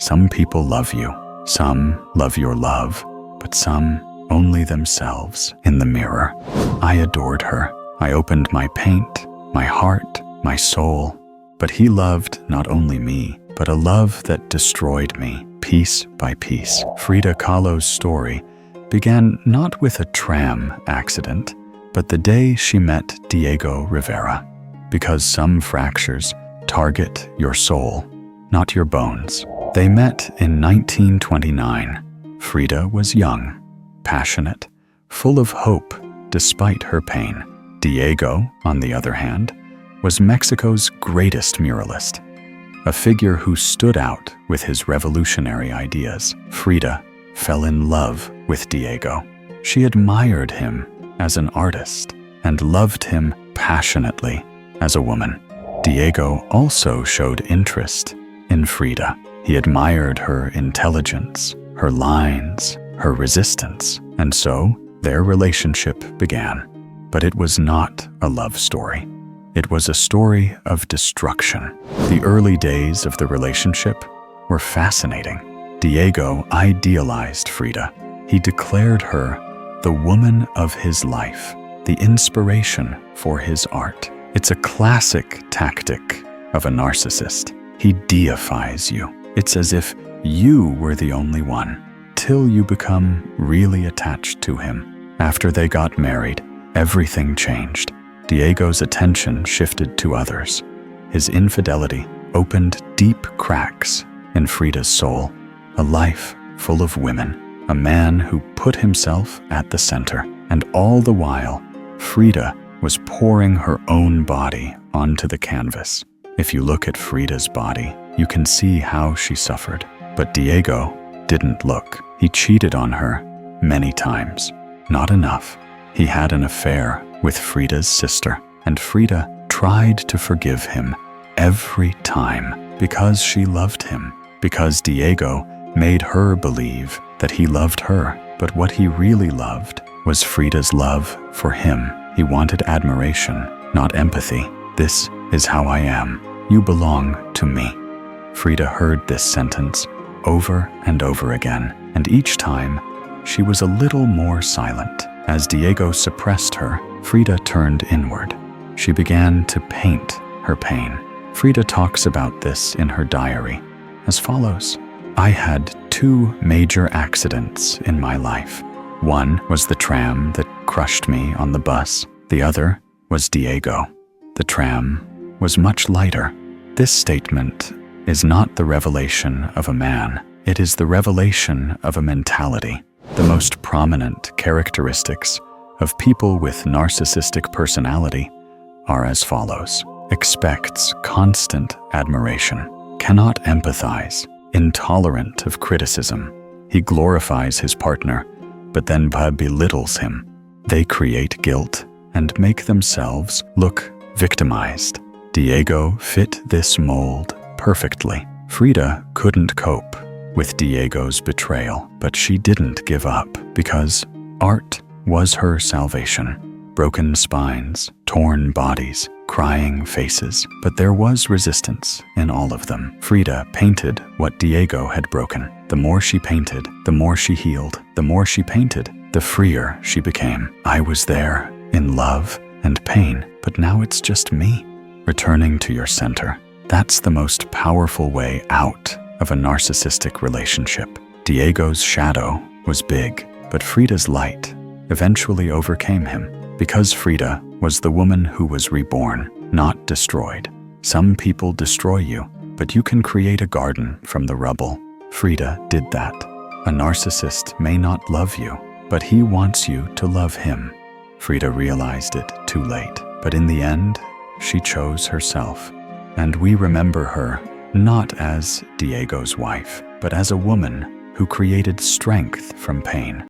Some people love you, some love your love, but some only themselves in the mirror. I adored her. I opened my paint, my heart, my soul, but he loved not only me, but a love that destroyed me, piece by piece. Frida Kahlo's story began not with a tram accident, but the day she met Diego Rivera, because some fractures target your soul, not your bones. They met in 1929. Frida was young, passionate, full of hope despite her pain. Diego, on the other hand, was Mexico's greatest muralist, a figure who stood out with his revolutionary ideas. Frida fell in love with Diego. She admired him as an artist and loved him passionately as a woman. Diego also showed interest in Frida. He admired her intelligence, her lines, her resistance, and so their relationship began. But it was not a love story. It was a story of destruction. The early days of the relationship were fascinating. Diego idealized Frida. He declared her the woman of his life, the inspiration for his art. It's a classic tactic of a narcissist. He deifies you. It's as if you were the only one, till you become really attached to him. After they got married, everything changed. Diego's attention shifted to others. His infidelity opened deep cracks in Frida's soul. A life full of women, a man who put himself at the center. And all the while, Frida was pouring her own body onto the canvas. If you look at Frida's body, you can see how she suffered. But Diego didn't look. He cheated on her many times. Not enough. He had an affair with Frida's sister, and Frida tried to forgive him every time because she loved him, because Diego made her believe that he loved her. But what he really loved was Frida's love for him. He wanted admiration, not empathy. This is how I am. You belong to me. Frida heard this sentence over and over again, and each time she was a little more silent. As Diego suppressed her, Frida turned inward. She began to paint her pain. Frida talks about this in her diary as follows: I had two major accidents in my life. One was the tram that crushed me on the bus. The other was Diego. The tram was much lighter. This statement is not the revelation of a man. It is the revelation of a mentality. The most prominent characteristics of people with narcissistic personality are as follows: expects constant admiration, cannot empathize, intolerant of criticism. He glorifies his partner, but then belittles him. They create guilt and make themselves look victimized. Diego fit this mold perfectly. Frida couldn't cope with Diego's betrayal, but she didn't give up because art was her salvation. Broken spines, torn bodies, crying faces, but there was resistance in all of them. Frida painted what Diego had broken. The more she painted, the more she healed. The more she painted, the freer she became. I was there in love and pain, but now it's just me. Returning to your center. That's the most powerful way out of a narcissistic relationship. Diego's shadow was big, but Frida's light eventually overcame him, because Frida was the woman who was reborn, not destroyed. Some people destroy you, but you can create a garden from the rubble. Frida did that. A narcissist may not love you, but he wants you to love him. Frida realized it too late, but in the end, she chose herself. And we remember her not as Diego's wife, but as a woman who created strength from pain.